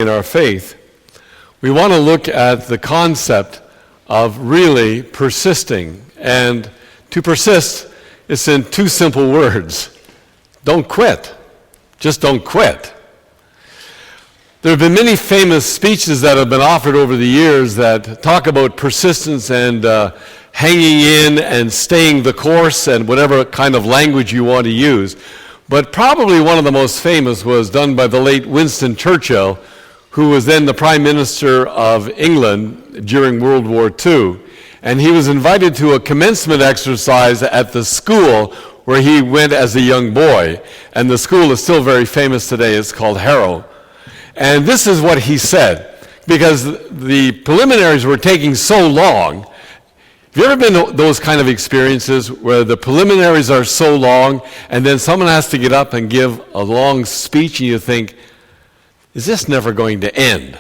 in our faith, we want to look at the concept of really persisting. And to persist is in two simple words. Don't quit. Just don't quit. There have been many famous speeches that have been offered over the years that talk about persistence and hanging in and staying the course and whatever kind of language you want to use. But probably one of the most famous was done by the late Winston Churchill, who was then the Prime Minister of England during World War II. And he was invited to a commencement exercise at the school where he went as a young boy. And the school is still very famous today. It's called Harrow. And this is what he said, because the preliminaries were taking so long. Have you ever been to those kind of experiences where the preliminaries are so long and then someone has to get up and give a long speech and you think, is this never going to end?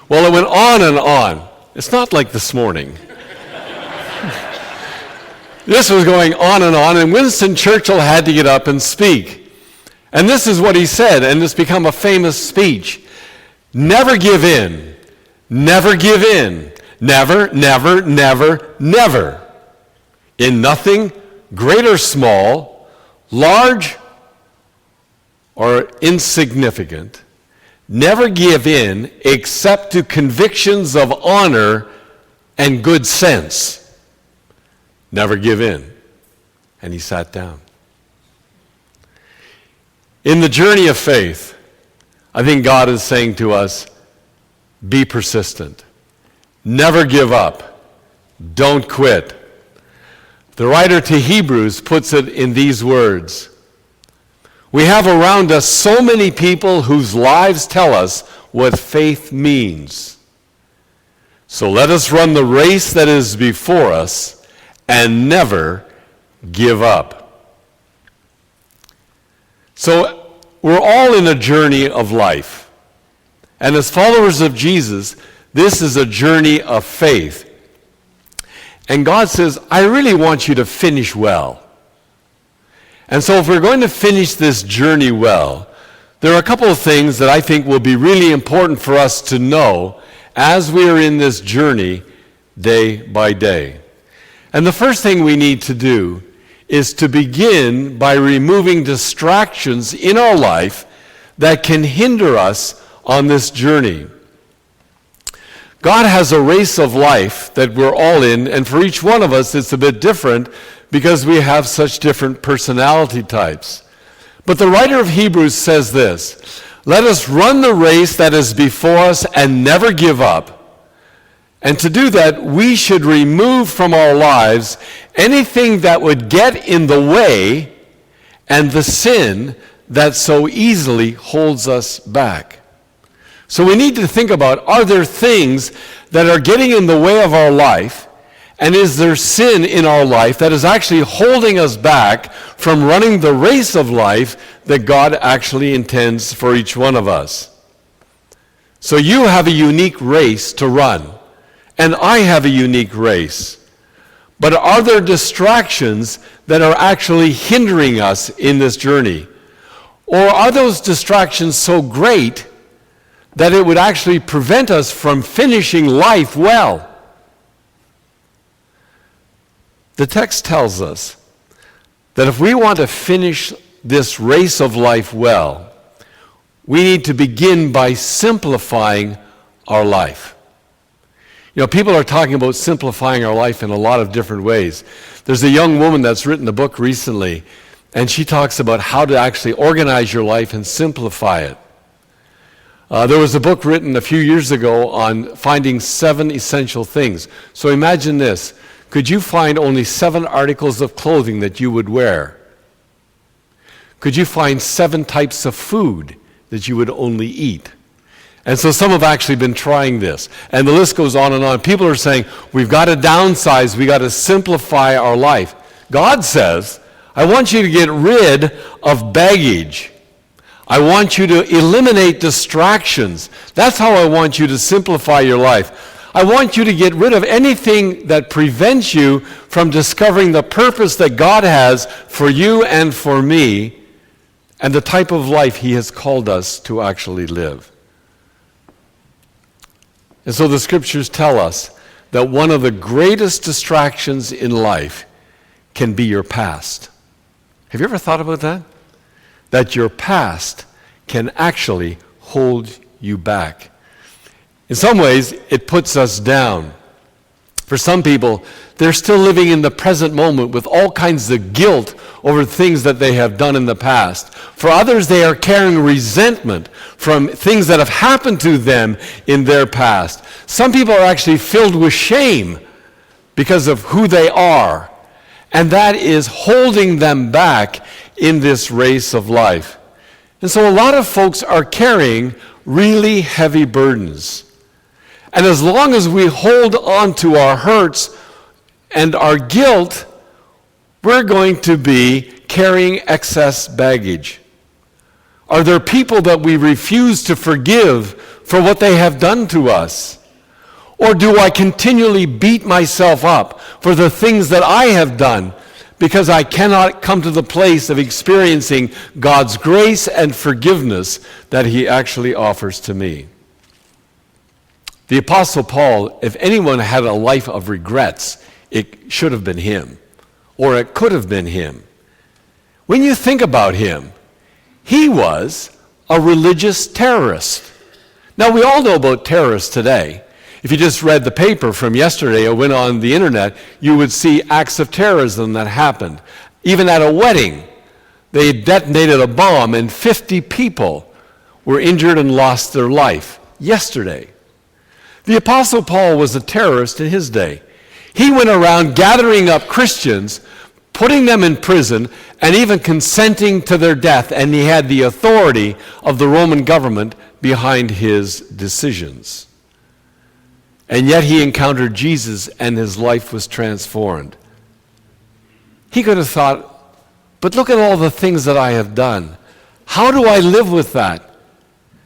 Well, it went on and on. It's not like this morning. This was going on, and Winston Churchill had to get up and speak. And this is what he said, and it's become a famous speech. Never give in. Never give in. Never, never, never, never. In nothing, great or small, large or insignificant, never give in except to convictions of honor and good sense. Never give in. And he sat down. In the journey of faith, I think God is saying to us, be persistent. Never give up. Don't quit. The writer to Hebrews puts it in these words. We have around us so many people whose lives tell us what faith means. So let us run the race that is before us and never give up. So we're all in a journey of life. And as followers of Jesus, this is a journey of faith. And God says, I really want you to finish well. And so if we're going to finish this journey well, there are a couple of things that I think will be really important for us to know as we are in this journey day by day. And the first thing we need to do is to begin by removing distractions in our life that can hinder us on this journey. God has a race of life that we're all in, and for each one of us it's a bit different because we have such different personality types. But the writer of Hebrews says this, let us run the race that is before us and never give up. And to do that, we should remove from our lives anything that would get in the way and the sin that so easily holds us back. So we need to think about, are there things that are getting in the way of our life, and is there sin in our life that is actually holding us back from running the race of life that God actually intends for each one of us? So you have a unique race to run. And I have a unique race. But are there distractions that are actually hindering us in this journey? Or are those distractions so great that it would actually prevent us from finishing life well? The text tells us that if we want to finish this race of life well, we need to begin by simplifying our life. You know, people are talking about simplifying our life in a lot of different ways. There's a young woman that's written a book recently, and she talks about how to actually organize your life and simplify it. There was a book written a few years ago on finding 7 essential things. So imagine this. Could you find only 7 articles of clothing that you would wear? Could you find 7 types of food that you would only eat? And so some have actually been trying this. And the list goes on and on. People are saying, we've got to downsize, we've got to simplify our life. God says, I want you to get rid of baggage. I want you to eliminate distractions. That's how I want you to simplify your life. I want you to get rid of anything that prevents you from discovering the purpose that God has for you and for me and the type of life He has called us to actually live. And so the scriptures tell us that one of the greatest distractions in life can be your past. Have you ever thought about that? That your past can actually hold you back. In some ways, it puts us down. For some people, they're still living in the present moment with all kinds of guilt over things that they have done in the past. For others, they are carrying resentment from things that have happened to them in their past. Some people are actually filled with shame because of who they are. And that is holding them back in this race of life. And so a lot of folks are carrying really heavy burdens. And as long as we hold on to our hurts and our guilt, we're going to be carrying excess baggage. Are there people that we refuse to forgive for what they have done to us? Or do I continually beat myself up for the things that I have done because I cannot come to the place of experiencing God's grace and forgiveness that He actually offers to me? The Apostle Paul, if anyone had a life of regrets, it should have been him, or it could have been him. When you think about him, he was a religious terrorist. Now, we all know about terrorists today. If you just read the paper from yesterday or went on the internet, you would see acts of terrorism that happened. Even at a wedding, they detonated a bomb and 50 people were injured and lost their life yesterday. The Apostle Paul was a terrorist in his day. He went around gathering up Christians, putting them in prison, and even consenting to their death, and he had the authority of the Roman government behind his decisions. And yet he encountered Jesus and his life was transformed. He could have thought, but look at all the things that I have done. How do I live with that?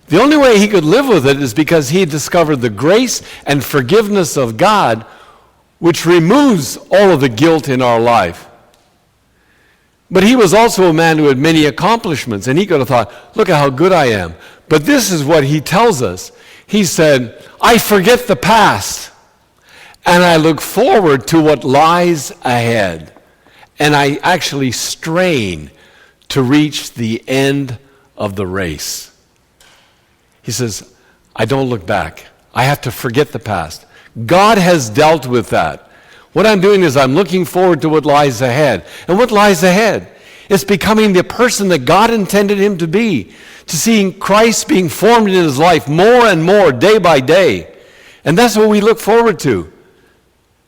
The only way he could live with it is because he discovered the grace and forgiveness of God, which removes all of the guilt in our life. But he was also a man who had many accomplishments, and he could have thought, look at how good I am. But this is what he tells us. He said, I forget the past, and I look forward to what lies ahead. And I actually strain to reach the end of the race. He says, I don't look back. I have to forget the past. God has dealt with that. What I'm doing is I'm looking forward to what lies ahead. And what lies ahead? It's becoming the person that God intended him to be, to seeing Christ being formed in his life more and more, day by day. And that's what we look forward to,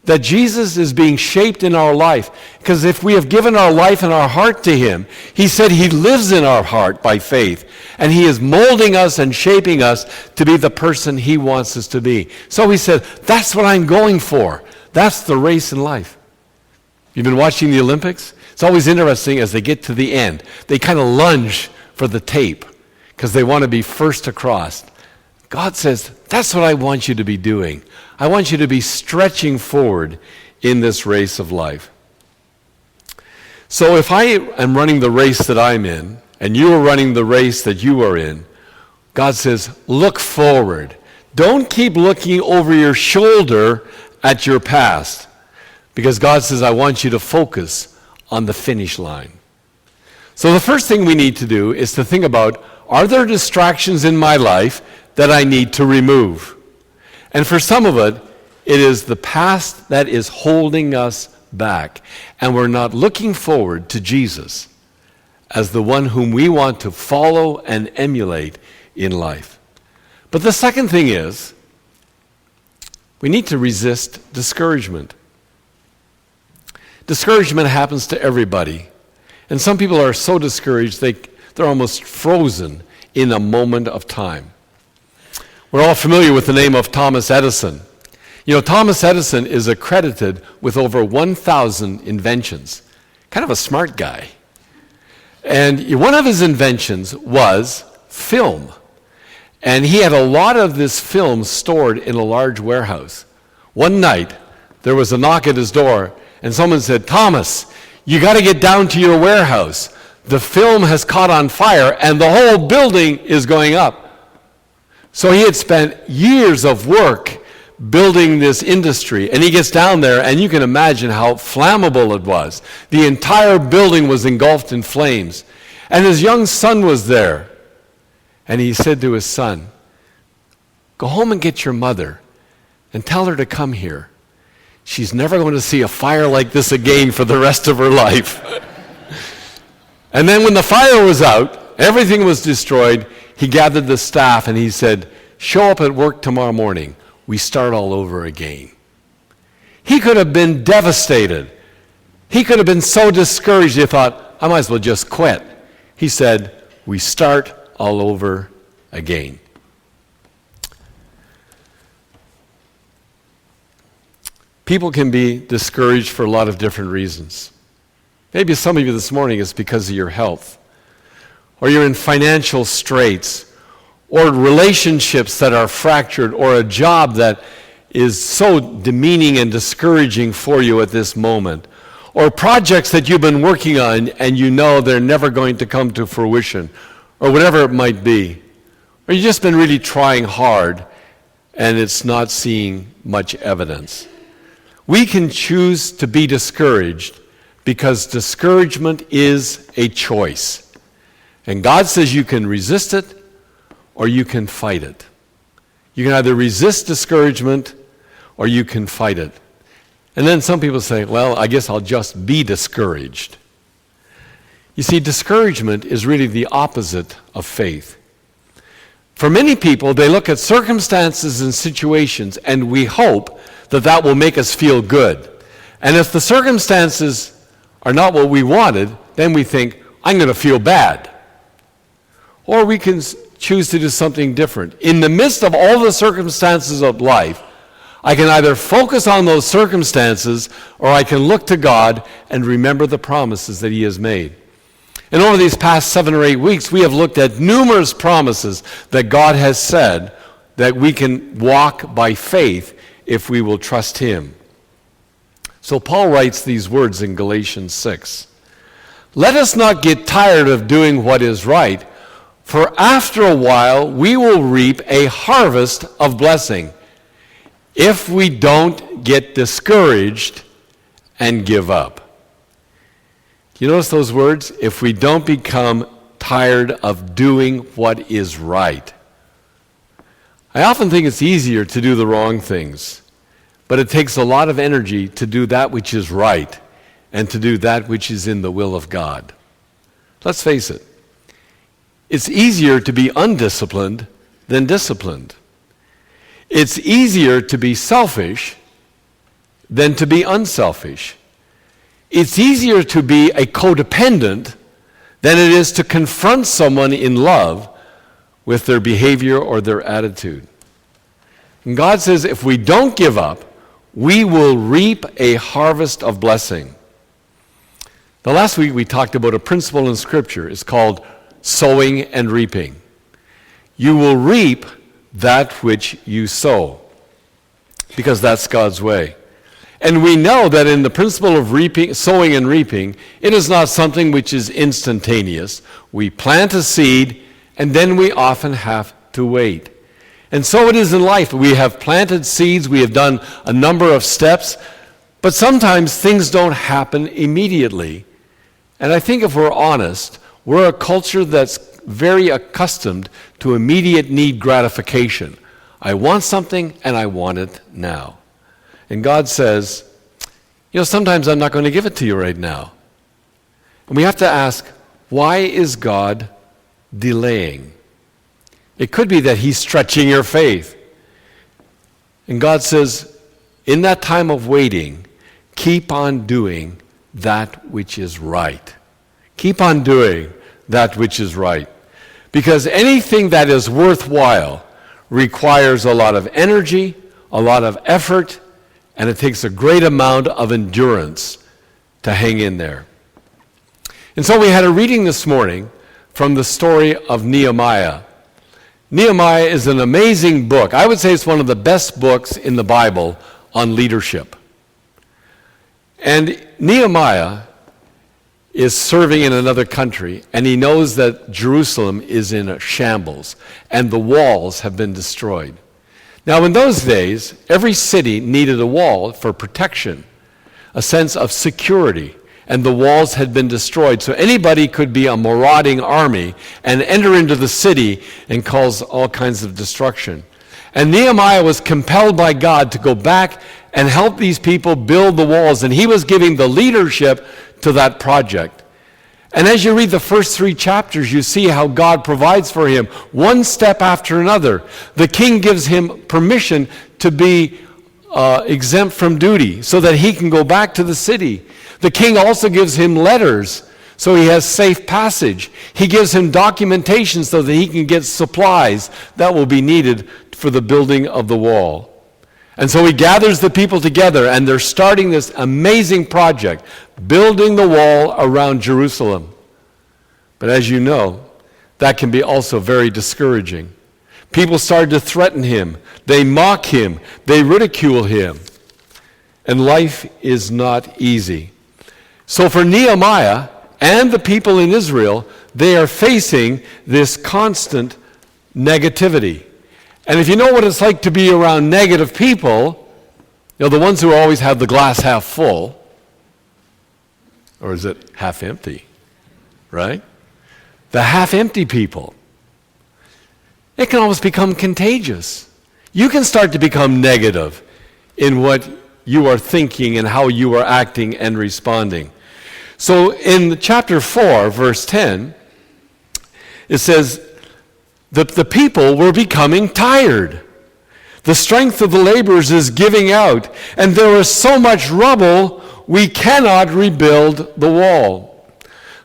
that Jesus is being shaped in our life. Because if we have given our life and our heart to him, he said he lives in our heart by faith. And he is molding us and shaping us to be the person he wants us to be. So he said, that's what I'm going for. That's the race in life. You've been watching the Olympics? It's always interesting as they get to the end. They kind of lunge for the tape because they want to be first across. God says, that's what I want you to be doing. I want you to be stretching forward in this race of life. So if I am running the race that I'm in, and you are running the race that you are in, God says, look forward. Don't keep looking over your shoulder at your past, because God says, I want you to focus on the finish line. So the first thing we need to do is to think about, are there distractions in my life that I need to remove? And for some of it, it is the past that is holding us back. And we're not looking forward to Jesus as the one whom we want to follow and emulate in life. But the second thing is, we need to resist discouragement. Discouragement happens to everybody. And some people are so discouraged, they're almost frozen in a moment of time. We're all familiar with the name of Thomas Edison. You know, Thomas Edison is accredited with over 1,000 inventions. Kind of a smart guy. And one of his inventions was film. And he had a lot of this film stored in a large warehouse. One night, there was a knock at his door, and someone said, Thomas, you got to get down to your warehouse. The film has caught on fire, and the whole building is going up. So he had spent years of work building this industry, and he gets down there, and you can imagine how flammable it was. The entire building was engulfed in flames, and his young son was there. And he said to his son, "Go home and get your mother and tell her to come here. She's never going to see a fire like this again for the rest of her life." And then when the fire was out, everything was destroyed, he gathered the staff and he said, "Show up at work tomorrow morning. We start all over again." He could have been devastated. He could have been so discouraged he thought, "I might as well just quit." He said, "We start all over again." People can be discouraged for a lot of different reasons. Maybe some of you this morning it's because of your health, or you're in financial straits, or relationships that are fractured, or a job that is so demeaning and discouraging for you at this moment, or projects that you've been working on and you know they're never going to come to fruition, or whatever it might be. Or you've just been really trying hard and it's not seeing much evidence. We can choose to be discouraged because discouragement is a choice. And God says you can resist it or you can fight it. You can either resist discouragement or you can fight it. And then some people say, "Well, I guess I'll just be discouraged." You see, discouragement is really the opposite of faith. For many people, they look at circumstances and situations and we hope that that will make us feel good. And if the circumstances are not what we wanted, then we think, "I'm going to feel bad." Or we can choose to do something different. In the midst of all the circumstances of life, I can either focus on those circumstances or I can look to God and remember the promises that He has made. And over these past 7 or 8 weeks, we have looked at numerous promises that God has said that we can walk by faith if we will trust Him. So Paul writes these words in Galatians 6. "Let us not get tired of doing what is right, for after a while we will reap a harvest of blessing if we don't get discouraged and give up." You notice those words? If we don't become tired of doing what is right. I often think it's easier to do the wrong things, but it takes a lot of energy to do that which is right and to do that which is in the will of God. Let's face it. It's easier to be undisciplined than disciplined. It's easier to be selfish than to be unselfish. It's easier to be a codependent than it is to confront someone in love with their behavior or their attitude. And God says if we don't give up, we will reap a harvest of blessing. The last week we talked about a principle in Scripture. It's called sowing and reaping. You will reap that which you sow, because that's God's way. And we know that in the principle of reaping, sowing and reaping, it is not something which is instantaneous. We plant a seed, and then we often have to wait. And so it is in life. We have planted seeds, we have done a number of steps, but sometimes things don't happen immediately. And I think if we're honest, we're a culture that's very accustomed to immediate need gratification. I want something, and I want it now. And God says, sometimes I'm not going to give it to you right now. And we have to ask, why is God delaying? It could be that He's stretching your faith. And God says, in that time of waiting, keep on doing that which is right. Keep on doing that which is right. Because anything that is worthwhile requires a lot of energy, a lot of effort, and it takes a great amount of endurance to hang in there. And so we had a reading this morning from the story of Nehemiah. Nehemiah is an amazing book. I would say it's one of the best books in the Bible on leadership. And Nehemiah is serving in another country, and he knows that Jerusalem is in a shambles, and the walls have been destroyed. Now, in those days, every city needed a wall for protection, a sense of security, and the walls had been destroyed. So anybody could be a marauding army and enter into the city and cause all kinds of destruction. And Nehemiah was compelled by God to go back and help these people build the walls, and he was giving the leadership to that project. And as you read the first 3 chapters, you see how God provides for him one step after another. The king gives him permission to be exempt from duty so that he can go back to the city. The king also gives him letters so he has safe passage. He gives him documentation so that he can get supplies that will be needed for the building of the wall. And so he gathers the people together, and they're starting this amazing project, building the wall around Jerusalem. But as you know, that can be also very discouraging. People started to threaten him. They mock him. They ridicule him. And life is not easy. So for Nehemiah and the people in Israel, they are facing this constant negativity. And if you know what it's like to be around negative people, the ones who always have the glass half full, or is it half empty, right? The half empty people, it can almost become contagious. You can start to become negative in what you are thinking and how you are acting and responding. So in chapter 4, verse 10, it says, the people were becoming tired. The strength of the laborers is giving out, and there is so much rubble, we cannot rebuild the wall.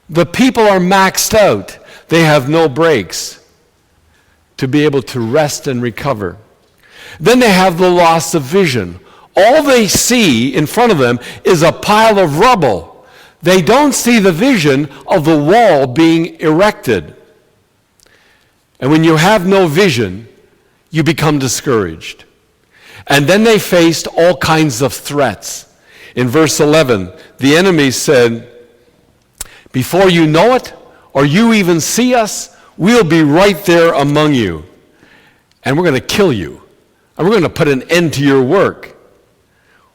The people are maxed out. They have no breaks to be able to rest and recover. Then they have the loss of vision. All they see in front of them is a pile of rubble. They don't see the vision of the wall being erected. And when you have no vision, you become discouraged. And then they faced all kinds of threats. In verse 11, the enemy said, before you know it, or you even see us, we'll be right there among you. And we're going to kill you. And we're going to put an end to your work.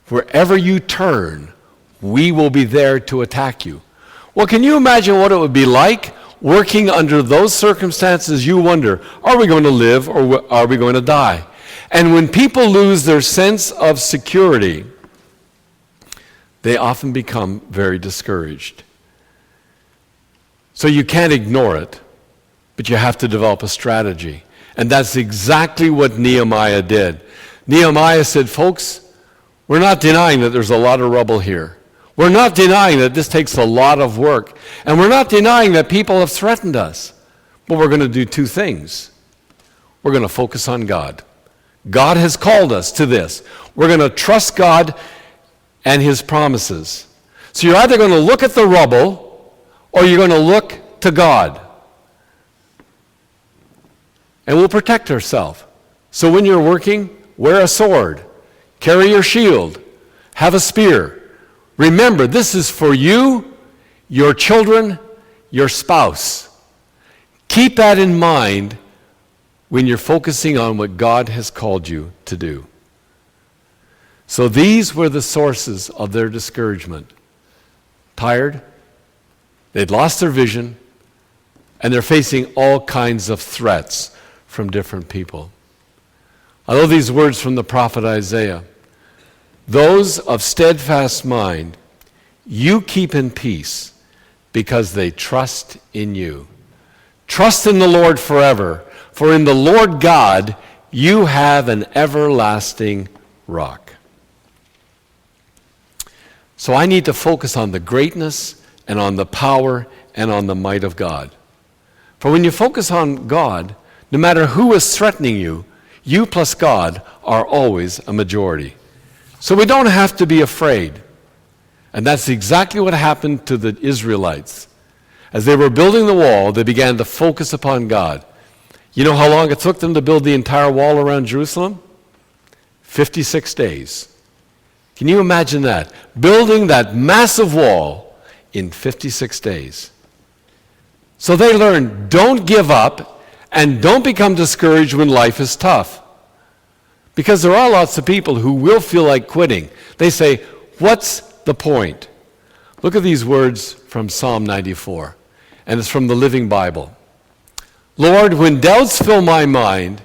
Wherever you turn, we will be there to attack you. Well, can you imagine what it would be like working under those circumstances? You wonder, are we going to live or are we going to die? And when people lose their sense of security, they often become very discouraged. So you can't ignore it, but you have to develop a strategy. And that's exactly what Nehemiah did. Nehemiah said, folks, we're not denying that there's a lot of rubble here. We're not denying that this takes a lot of work. And we're not denying that people have threatened us. But we're going to do 2 things. We're going to focus on God. God has called us to this. We're going to trust God and his promises. So you're either going to look at the rubble or you're going to look to God. And we'll protect ourselves. So when you're working, wear a sword, carry your shield, have a spear. Remember, this is for you, your children, your spouse. Keep that in mind when you're focusing on what God has called you to do. So these were the sources of their discouragement. Tired, they'd lost their vision, and they're facing all kinds of threats from different people. I love these words from the prophet Isaiah. Those of steadfast mind, you keep in peace because they trust in you. Trust in the Lord forever, for in the Lord God you have an everlasting rock. So I need to focus on the greatness and on the power and on the might of God. For when you focus on God, no matter who is threatening you, you plus God are always a majority. So we don't have to be afraid. And that's exactly what happened to the Israelites. As they were building the wall, they began to focus upon God. You know how long it took them to build the entire wall around Jerusalem? 56 days. Can you imagine that? Building that massive wall in 56 days. So they learned, don't give up and don't become discouraged when life is tough. Because there are lots of people who will feel like quitting. They say, what's the point? Look at these words from Psalm 94, and it's from the Living Bible. Lord, when doubts fill my mind,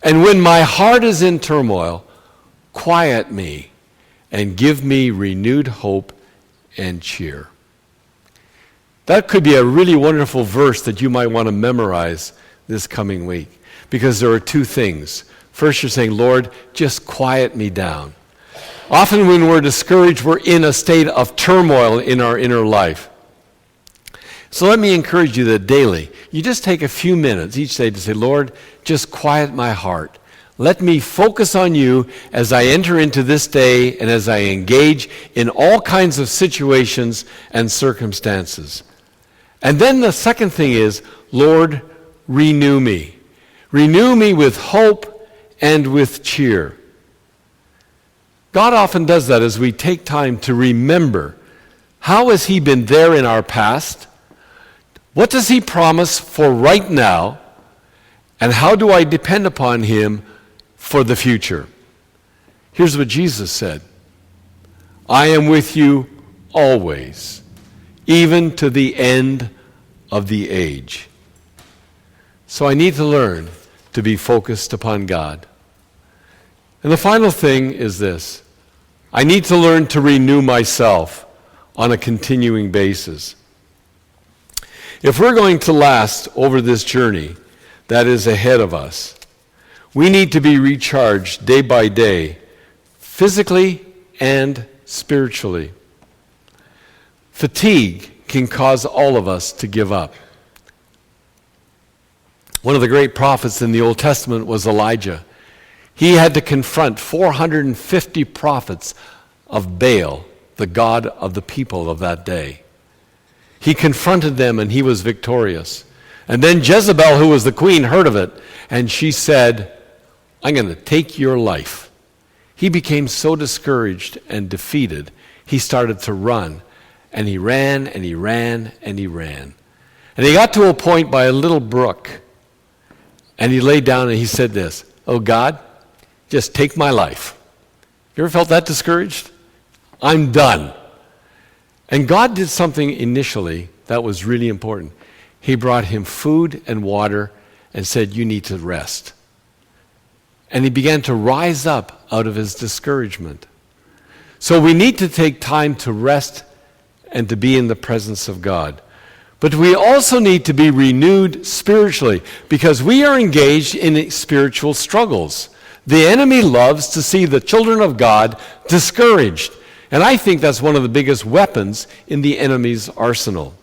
and when my heart is in turmoil, quiet me and give me renewed hope and cheer. That could be a really wonderful verse that you might want to memorize this coming week, because there are two things. First, you're saying, Lord, just quiet me down. Often when we're discouraged, we're in a state of turmoil in our inner life. So let me encourage you that daily, you just take a few minutes each day to say, Lord, just quiet my heart. Let me focus on you as I enter into this day and as I engage in all kinds of situations and circumstances. And then the second thing is, Lord, renew me. Renew me with hope and with cheer. God often does that as we take time to remember, how has he been there in our past? What does he promise for right now? And how do I depend upon him for the future? Here's what Jesus said. I am with you always, even to the end of the age. So I need to learn to be focused upon God. And the final thing is this. I need to learn to renew myself on a continuing basis. If we're going to last over this journey that is ahead of us, we need to be recharged day by day, physically and spiritually. Fatigue can cause all of us to give up. One of the great prophets in the Old Testament was Elijah. He had to confront 450 prophets of Baal, the god of the people of that day. He confronted them and he was victorious. And then Jezebel, who was the queen, heard of it, and she said, I'm going to take your life. He became so discouraged and defeated, he started to run. And he ran, and he ran, and he ran. And he got to a point by a little brook, and he laid down and he said this, oh God, just take my life. You ever felt that discouraged? I'm done. And God did something initially that was really important. He brought him food and water and said, you need to rest. And he began to rise up out of his discouragement. So we need to take time to rest and to be in the presence of God. But we also need to be renewed spiritually because we are engaged in spiritual struggles. The enemy loves to see the children of God discouraged. And I think that's one of the biggest weapons in the enemy's arsenal.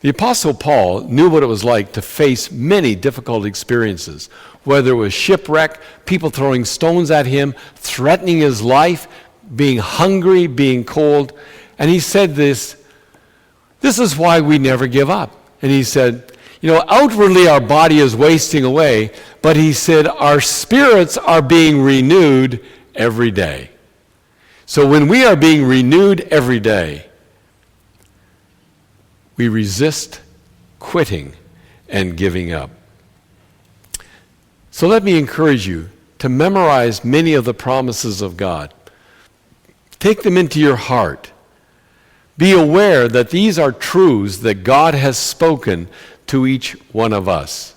The Apostle Paul knew what it was like to face many difficult experiences, whether it was shipwreck, people throwing stones at him, threatening his life, being hungry, being cold. And he said this is why we never give up. And he said, outwardly our body is wasting away, but he said our spirits are being renewed every day. So when we are being renewed every day, we resist quitting and giving up. So let me encourage you to memorize many of the promises of God. Take them into your heart. Be aware that these are truths that God has spoken to each one of us.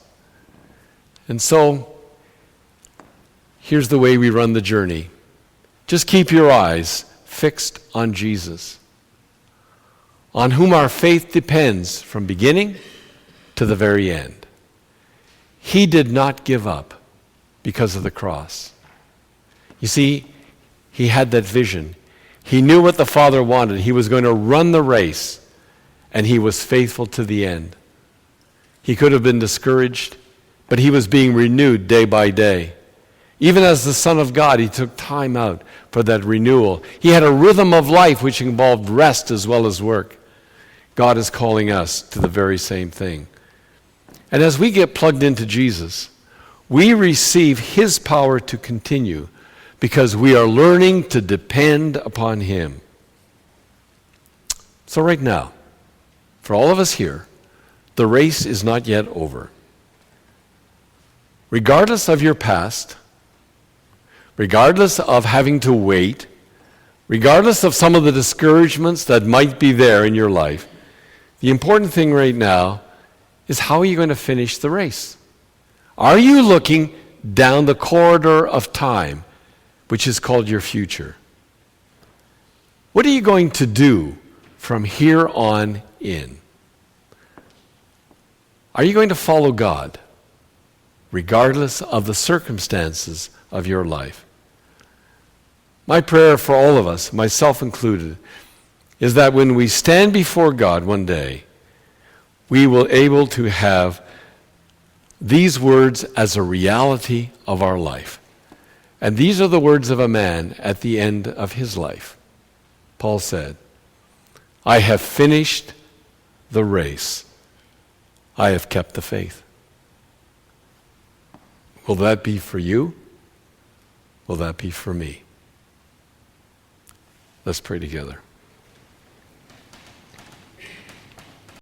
And so, here's the way we run the journey. Just keep your eyes fixed on Jesus, on whom our faith depends from beginning to the very end. He did not give up because of the cross. You see, he had that vision. He knew what the Father wanted. He was going to run the race, and he was faithful to the end. He could have been discouraged, but he was being renewed day by day. Even as the Son of God, he took time out for that renewal. He had a rhythm of life which involved rest as well as work. God is calling us to the very same thing. And as we get plugged into Jesus, we receive his power to continue because we are learning to depend upon him. So right now, for all of us here, the race is not yet over. Regardless of your past, regardless of having to wait, regardless of some of the discouragements that might be there in your life, the important thing right now is how are you going to finish the race? Are you looking down the corridor of time, which is called your future? What are you going to do from here on in? Are you going to follow God, regardless of the circumstances of your life? My prayer for all of us, myself included, is that when we stand before God one day, we will be able to have these words as a reality of our life. And these are the words of a man at the end of his life. Paul said, I have finished the race. I have kept the faith. Will that be for you? Will that be for me? Let's pray together.